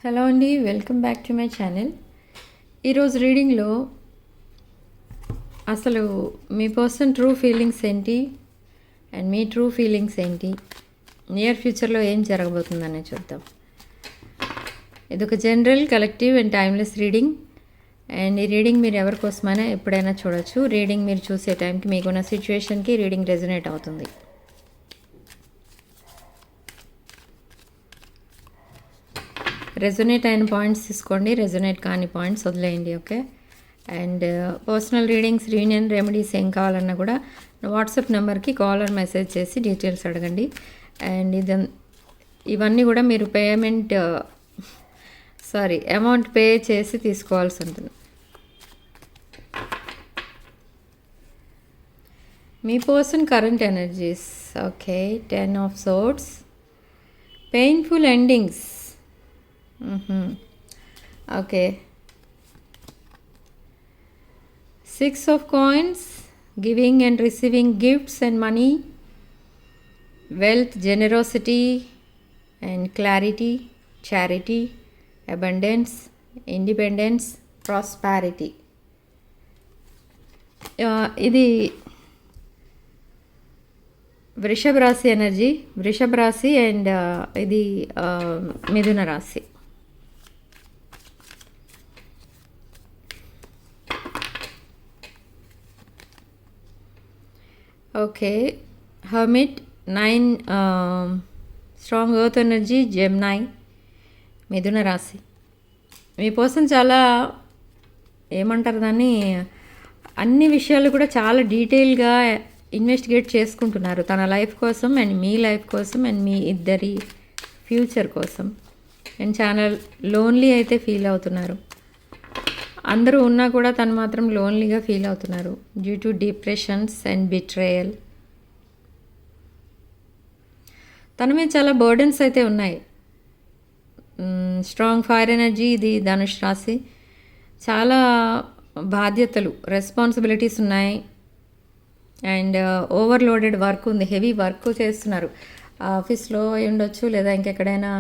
Hello అండి, welcome back to my channel. ఈరోజు రీడింగ్లో అసలు మీ పర్సన్ ట్రూ ఫీలింగ్స్ ఏంటి అండ్ మీ ట్రూ ఫీలింగ్స్ ఏంటి, నియర్ ఫ్యూచర్లో ఏం జరగబోతుందని చూద్దాం. ఇది ఒక general, collective and timeless reading. And ఈ రీడింగ్ మీరు ఎవరికోసమైనా ఎప్పుడైనా చూడొచ్చు. రీడింగ్ మీరు చూసే టైంకి మీకున్న సిచ్యువేషన్కి రీడింగ్ రెజొనేట్ అవుతుంది. రెజొనేట్ అయిన పాయింట్స్ తీసుకోండి, రెజొనేట్ కాని పాయింట్స్ వదిలేయండి. Okay. And personal readings, reunion remedies ఏం కావాలన్నా కూడా వాట్సాప్ నెంబర్కి కాల్ ఆర్ మెసేజ్ చేసి డీటెయిల్స్ అడగండి. అండ్ ఇవన్నీ కూడా మీరు అమౌంట్ పే చేసి తీసుకోవాల్సి ఉంటుంది. మీ person current energies. Okay, 10 of Swords, painful endings. Okay, 6 of Coins, giving and receiving gifts and money, wealth, generosity and clarity, charity, abundance, independence, prosperity. ఇది వృషభ రాశి ఎనర్జీ, వృషభ రాశి అండ్ ఇది మిథున రాశి. Okay, hermit, 9 strong earth energy, Gemini, మిథున రాశి. మీ పర్సన్ చాలా ఏమంటారు దాన్ని, అన్ని విషయాలు కూడా చాలా డీటెయిల్గా ఇన్వెస్టిగేట్ చేసుకుంటున్నారు తన లైఫ్ కోసం అండ్ మీ లైఫ్ కోసం అండ్ మీ ఇద్దరి ఫ్యూచర్ కోసం. అండ్ చాలా లోన్లీ అయితే ఫీల్ అవుతున్నారు. అందరూ ఉన్నా కూడా తను మాత్రం లోన్లీగా ఫీల్ అవుతున్నారు due to depressions and betrayal. తన మీద చాలా బర్డెన్స్ అయితే ఉన్నాయి. స్ట్రాంగ్ ఫైర్ ఎనర్జీ, ఇది ధనుష్ రాశి. చాలా బాధ్యతలు, రెస్పాన్సిబిలిటీస్ ఉన్నాయి. అండ్ ఓవర్లోడెడ్ వర్క్ ఉంది, హెవీ వర్క్ చేస్తున్నారు. ఆఫీస్లో ఉండొచ్చు లేదా ఇంకెక్కడైనా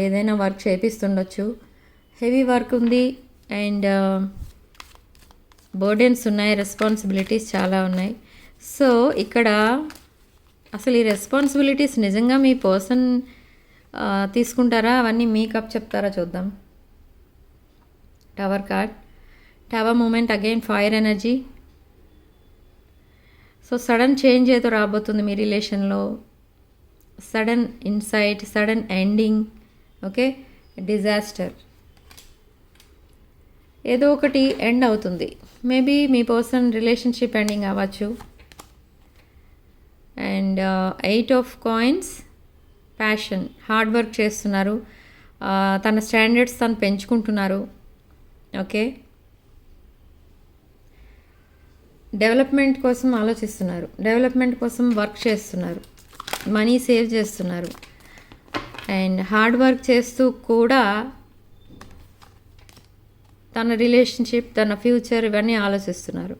ఏదైనా వర్క్ చేపిస్తుండొచ్చు. హెవీ వర్క్ ఉంది అండ్ బర్డెన్స్ ఉన్నాయి, రెస్పాన్సిబిలిటీస్ చాలా ఉన్నాయి. సో ఇక్కడ అసలు ఈ రెస్పాన్సిబిలిటీస్ నిజంగా మీ పర్సన్ తీసుకుంటారా, అవన్నీ మీకప్ చెప్తారా చూద్దాం. Tower card, tower moment, again fire energy. So sudden change ఏదో రాబోతుంది మీ రిలేషన్లో, sudden insight, sudden ending. Okay, disaster, ఏదో ఒకటి ఎండ్ అవుతుంది. మేబీ మీ పర్సన్ రిలేషన్షిప్ ఎండింగ్ అవ్వచ్చు. And 8 of Coins, passion, hard work చేస్తున్నారు, తన స్టాండర్డ్స్ తను పెంచుకుంటున్నారు. ఓకే, డెవలప్మెంట్ కోసం ఆలోచిస్తున్నారు, డెవలప్మెంట్ కోసం వర్క్ చేస్తున్నారు, మనీ సేవ్ చేస్తున్నారు. అండ్ హార్డ్ వర్క్ చేస్తూ కూడా తన రిలేషన్షిప్, తన ఫ్యూచర్ ఇవన్నీ ఆలోచిస్తున్నారు.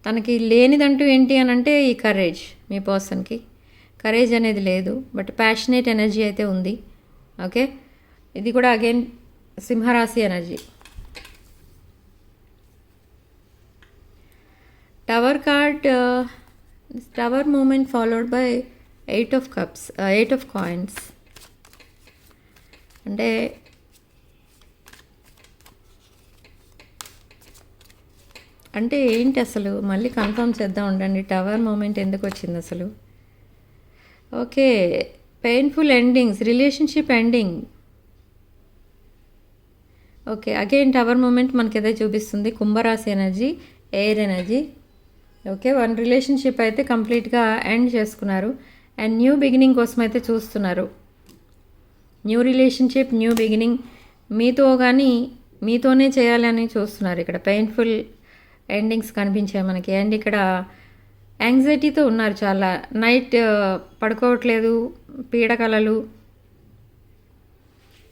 తనకి లేనిదంటూ ఏంటి అని అంటే ఈ కరేజ్. మీ పర్సన్కి కరేజ్ అనేది లేదు, బట్ ప్యాషనేట్ ఎనర్జీ అయితే ఉంది. ఓకే, ఇది కూడా అగైన్ సింహరాశి energy. Tower card, tower moment followed by 8 of Cups, 8 of Coins. అంటే ఏంటి అసలు, మళ్ళీ కన్ఫర్మ్ చేద్దాం ఉండండి. టవర్ మూమెంట్ ఎందుకు వచ్చింది అసలు? Okay, painful endings, relationship ending. Okay, again tower moment మనకి ఏదో చూపిస్తుంది. కుంభరాశి energy, air energy. Okay, one relationship అయితే కంప్లీట్గా ఎండ్ చేసుకున్నారు అండ్ న్యూ బిగినింగ్ కోసం అయితే చూస్తున్నారు. న్యూ రిలేషన్షిప్, న్యూ బిగినింగ్ మీతోనే చేయాలని చూస్తున్నారు. ఇక్కడ పెయిన్ఫుల్ ఎండింగ్స్ కనిపించాయి మనకి. అండ్ ఇక్కడ యాంగ్జైటీతో ఉన్నారు చాలా. నైట్ పడుకోవట్లేదు, పీడకలలు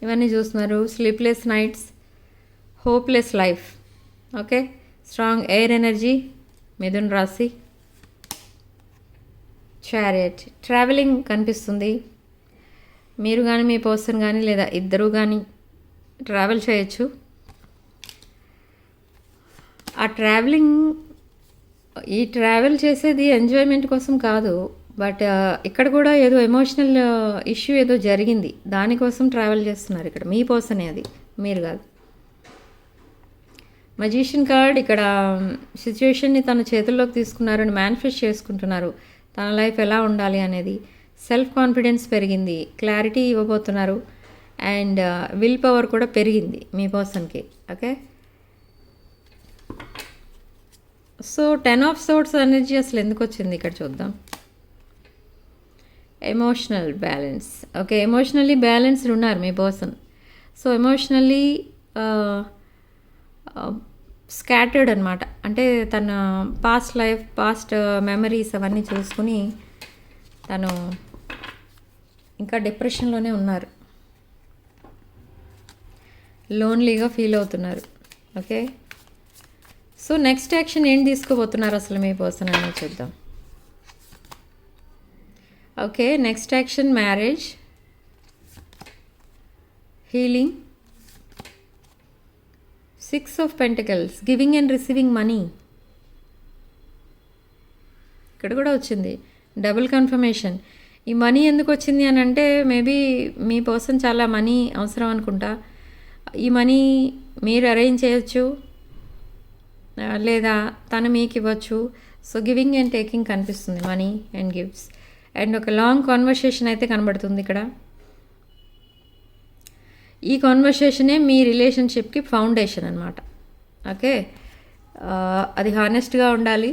ఇవన్నీ చూస్తున్నారు. Sleepless nights, hopeless life. Okay, strong air energy, Mithun రాశి. చారియట్, ట్రావెలింగ్ కనిపిస్తుంది. మీరు కానీ మీ పర్సన్ కానీ లేదా ఇద్దరు కానీ ట్రావెల్ చేయొచ్చు. ఆ ఈ ట్రావెల్ చేసేది ఎంజాయ్మెంట్ కోసం కాదు, బట్ ఇక్కడ కూడా ఏదో ఎమోషనల్ ఇష్యూ ఏదో జరిగింది, దానికోసం ట్రావెల్ చేస్తున్నారు. ఇక్కడ మీ పర్సనే, అది మీరు కాదు. మజీషియన్ కార్డ్ ఇక్కడ సిచ్యువేషన్ని తన చేతుల్లోకి తీసుకున్నారు అని మేనిఫెస్ట్ చేసుకుంటున్నారు. తన లైఫ్ ఎలా ఉండాలి అనేది, సెల్ఫ్ కాన్ఫిడెన్స్ పెరిగింది, క్లారిటీ ఇవ్వబోతున్నారు, అండ్ విల్ పవర్ కూడా పెరిగింది మీ పర్సన్కి. Okay, so 10 of swords energy అసలు ఎందుకు వచ్చింది ఇక్కడ చూద్దాం. Emotional balance. Okay, emotionally balanced ఉన్నారు మీ పర్సన్. సో ఎమోషనల్లీ స్కాటర్డ్ అనమాట. అంటే తన పాస్ట్ లైఫ్, పాస్ట్ మెమరీస్ అవన్నీ చూసుకుని తను ఇంకా డిప్రెషన్లోనే ఉన్నారు, లోన్లీగా ఫీల్ అవుతున్నారు. ఓకే, సో నెక్స్ట్ యాక్షన్ ఏం తీసుకోబోతున్నారు అసలు మీ పర్సన్ అనేది చూద్దాం. Okay, next action marriage, healing, 6 of pentacles, giving and receiving money. ఇక్కడ కూడా వచ్చింది డబుల్ కన్ఫర్మేషన్. ఈ మనీ ఎందుకు వచ్చింది అని అంటే, మేబీ మీ పర్సన్ చాలా మనీ అవసరం అనుకుంటా. ఈ మనీ మీరు అరేంజ్ చేయొచ్చు, లేదా తను మీకు ఇవ్వచ్చు. సో గివింగ్ అండ్ టేకింగ్ కనిపిస్తుంది, మనీ అండ్ గిఫ్ట్స్. అండ్ ఒక లాంగ్ కాన్వర్సేషన్ అయితే కనబడుతుంది ఇక్కడ. ఈ కాన్వర్సేషనే మీ రిలేషన్షిప్కి ఫౌండేషన్ అనమాట. ఓకే, అది హానెస్ట్గా ఉండాలి.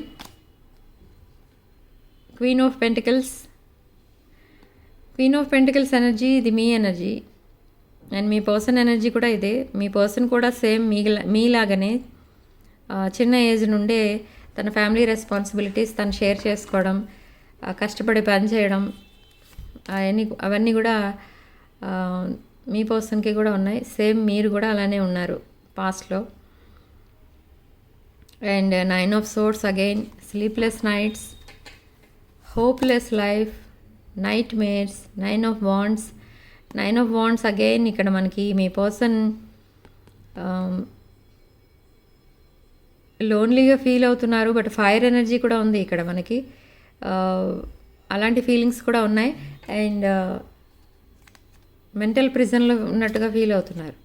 Queen of pentacles. Queen of pentacles energy, ఇది మీ ఎనర్జీ అండ్ మీ పర్సన్ ఎనర్జీ కూడా ఇదే. మీ పర్సన్ కూడా సేమ్ మీలాగనే చిన్న ఏజ్ నుండే తన ఫ్యామిలీ రెస్పాన్సిబిలిటీస్ తను షేర్ చేసుకోవడం, కష్టపడి పని చేయడం, అవన్నీ కూడా మీ పర్సన్కి కూడా ఉన్నాయి. సేమ్ మీరు కూడా అలానే ఉన్నారు పాస్ట్లో. And 9 of swords again, sleepless nights, hopeless life, night mares, 9 of wands. 9 of wands again ఇక్కడ మనకి మీ పర్సన్ లోన్లీగా ఫీల్ అవుతున్నారు, బట్ ఫైర్ ఎనర్జీ కూడా ఉంది ఇక్కడ మనకి. అలాంటి ఫీలింగ్స్ కూడా ఉన్నాయి. అండ్ మెంటల్ ప్రిజన్లో ఉన్నట్టుగా ఫీల్ అవుతున్నారు.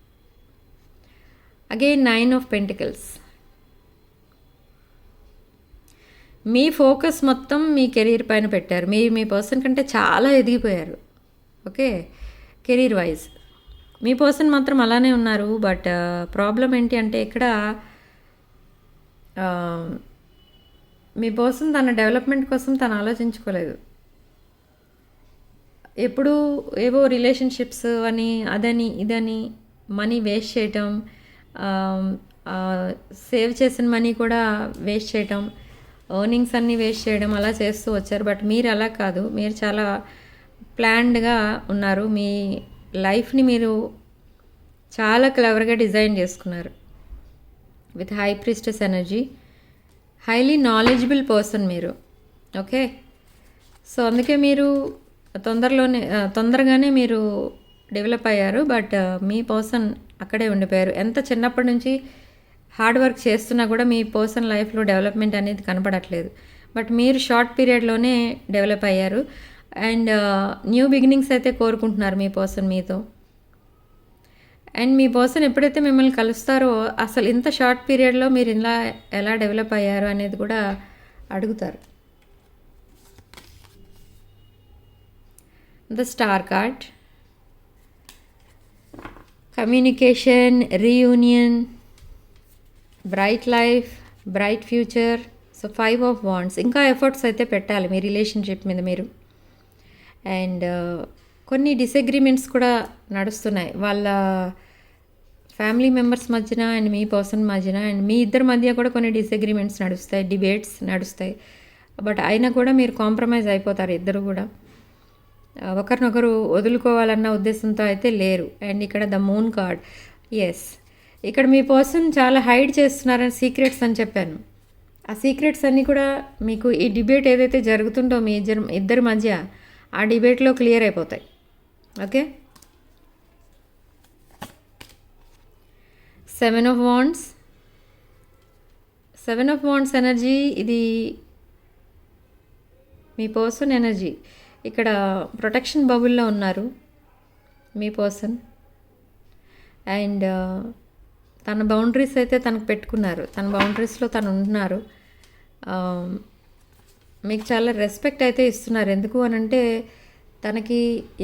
Again 9 of pentacles. Me focus మొత్తం మీ కెరీర్ పైన పెట్టారు. మీరు మీ పర్సన్ కంటే చాలా ఎదిగిపోయారు. ఓకే, కెరీర్ వైజ్ మీ పర్సన్ మాత్రం అలానే ఉన్నారు. బట్ ప్రాబ్లం ఏంటి అంటే, ఇక్కడ మీ పర్సన్ తన డెవలప్మెంట్ కోసం తను ఆలోచించుకోలేదు. ఎప్పుడు ఏవో రిలేషన్షిప్స్ అని, అదని ఇదని మనీ వేస్ట్ చేయటం, సేవ్ చేసిన మనీ కూడా వేస్ట్ చేయటం, ఎర్నింగ్స్ అన్నీ వేస్ట్ చేయడం, అలా చేస్తూ వచ్చారు. బట్ మీరు అలా కాదు, మీరు చాలా ప్లాన్డ్గా ఉన్నారు. మీ లైఫ్ని మీరు చాలా క్లవర్గా డిజైన్ చేసుకున్నారు with high priestess energy. Highly knowledgeable person మీరు. ఓకే, సో అందుకే మీరు తొందరగానే మీరు డెవలప్ అయ్యారు. బట్ మీ పర్సన్ అక్కడే ఉండిపోయారు. ఎంత చిన్నప్పటి నుంచి హార్డ్ వర్క్ చేస్తున్నా కూడా మీ పర్సన్ లైఫ్లో డెవలప్మెంట్ అనేది కనపడట్లేదు. బట్ మీరు షార్ట్ పీరియడ్లోనే డెవలప్ అయ్యారు. అండ్ న్యూ బిగినింగ్స్ అయితే కోరుకుంటున్నారు మీ పర్సన్ మీతో. అండ్ మీ పర్సన్ ఎప్పుడైతే మిమ్మల్ని కలుస్తారో, అసలు ఇంత షార్ట్ పీరియడ్లో మీరు ఇలా ఎలా డెవలప్ అయ్యారు అనేది కూడా అడుగుతారు. The star card, communication, reunion, bright life, bright future. So 5 of wands. ఇంకా ఎఫర్ట్స్ అయితే పెట్టాలి మీ రిలేషన్షిప్ మీద మీరు. అండ్ కొన్ని డిసగ్రిమెంట్స్ కూడా నడుస్తున్నాయి వాళ్ళ ఫ్యామిలీ మెంబర్స్ మధ్యన అండ్ మీ పర్సన్ మధ్యన. అండ్ మీ ఇద్దరి మధ్య కూడా కొన్ని డిసగ్రిమెంట్స్ నడుస్తాయి, డిబేట్స్ నడుస్తాయి. బట్ అయినా కూడా మీరు కాంప్రమైజ్ అయిపోతారు ఇద్దరు కూడా. ఒకరినొకరు వదులుకోవాలన్న ఉద్దేశంతో అయితే లేరు. అండ్ ఇక్కడ ద మూన్ కార్డ్. ఎస్, ఇక్కడ మీ పర్సన్ చాలా హైడ్ చేస్తున్నారని సీక్రెట్స్ అని చెప్పాను. ఆ సీక్రెట్స్ అన్నీ కూడా మీకు ఈ డిబేట్ ఏదైతే జరుగుతుందో మీ ఇద్దరి మధ్య, ఆ డిబేట్లో క్లియర్ అయిపోతాయి. Okay. 7 of wands. 7 of wands energy, ఇది మీ పర్సన్ ఎనర్జీ. ఇక్కడ ప్రొటెక్షన్ బబుల్లో ఉన్నారు మీ పర్సన్. అండ్ తన బౌండరీస్ అయితే తనకు పెట్టుకున్నారు, తన బౌండరీస్లో తను ఉంటున్నారు. మీకు చాలా రెస్పెక్ట్ అయితే ఇస్తున్నారు. ఎందుకు అనంటే తనకి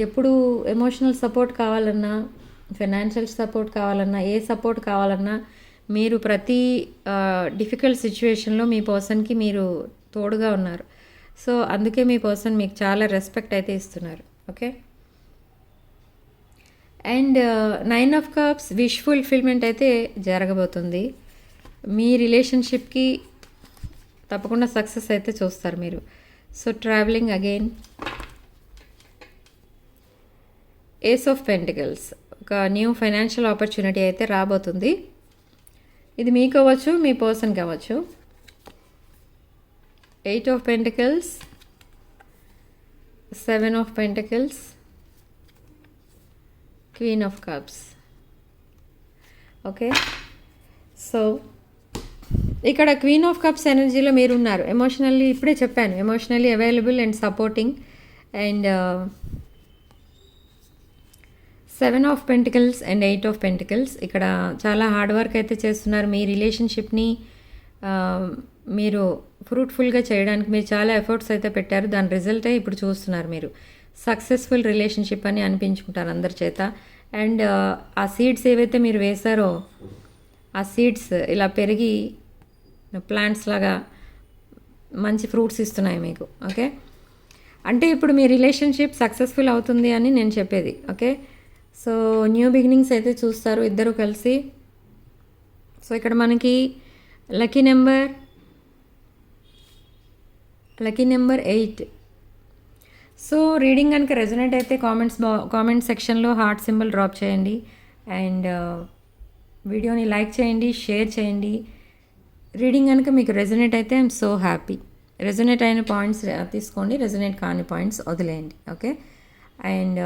ఎప్పుడు ఎమోషనల్ సపోర్ట్ కావాలన్నా, ఫైనాన్షియల్ సపోర్ట్ కావాలన్నా, ఏ సపోర్ట్ కావాలన్నా మీరు ప్రతి డిఫికల్ట్ సిచ్యువేషన్లో మీ పర్సన్కి మీరు తోడుగా ఉన్నారు. సో అందుకే మీ పర్సన్ మీకు చాలా రెస్పెక్ట్ అయితే ఇస్తున్నారు. Okay. And 9 of cups, wish fulfilment అయితే జరగబోతుంది. మీ రిలేషన్షిప్కి తప్పకుండా సక్సెస్ అయితే చూస్తారు మీరు. So travelling again. Ace of pentacles, ఒక న్యూ ఫైనాన్షియల్ ఆపర్చునిటీ అయితే రాబోతుంది. ఇది మీకు అవ్వచ్చు, మీ పర్సన్కి అవ్వచ్చు. 8 of pentacles, 7 of pentacles, queen of cups. Okay. So ఇక్కడ క్వీన్ ఆఫ్ కప్స్ ఎనర్జీలో మీరు ఉన్నారు. ఎమోషనల్లీ, ఇప్పుడే చెప్పాను, emotionally available and supporting. And 7 of pentacles and 8 of pentacles, ఇక్కడ చాలా హార్డ్ వర్క్ అయితే చేస్తున్నారు. మీ రిలేషన్షిప్ని మీరు ఫ్రూట్ఫుల్గా చేయడానికి మీరు చాలా ఎఫర్ట్స్ అయితే పెట్టారు. దాని రిజల్టే ఇప్పుడు చూస్తున్నారు మీరు. సక్సెస్ఫుల్ రిలేషన్షిప్ అని అనిపించుకుంటారు అందరి చేత. అండ్ ఆ సీడ్స్ ఏవైతే మీరు వేశారో ఆ సీడ్స్ ఇలా పెరిగి ప్లాంట్స్ లాగా మంచి ఫ్రూట్స్ ఇస్తున్నాయి మీకు. ఓకే. అంటే ఇప్పుడు మీ రిలేషన్షిప్ సక్సెస్ఫుల్ అవుతుంది అని నేను చెప్పేది. ఓకే. సో న్యూ బిగినింగ్స్ అయితే చూస్తారు ఇద్దరు కలిసి. సో ఇక్కడ మనకి లక్కీ నెంబర్ 8. సో రీడింగ్ కనుక రెజొనేట్ అయితే కామెంట్ సెక్షన్లో హార్ట్ సింబల్ డ్రాప్ చేయండి. అండ్ వీడియోని లైక్ చేయండి, షేర్ చేయండి. రీడింగ్ కనుక మీకు రెజొనేట్ అయితే ఐఎమ్ సో హ్యాపీ. రెజొనేట్ అయిన పాయింట్స్ తీసుకోండి, రెజొనేట్ కాని పాయింట్స్ వదిలేయండి. Okay. And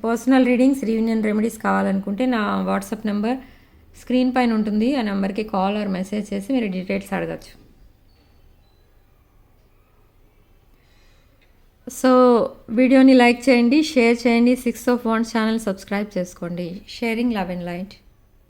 personal readings, reunion remedies కావాలనుకుంటే నా వాట్సాప్ నెంబర్ స్క్రీన్ పైన ఉంటుంది. ఆ నెంబర్కి కాల్ ఆర్ మెసేజ్ చేసి మీరు డీటెయిల్స్ అడగచ్చు. సో వీడియోని లైక్ చేయండి, షేర్ చేయండి. 6 ఆఫ్ వాండ్స్ ఛానల్ సబ్స్క్రైబ్ చేసుకోండి. Sharing love and light.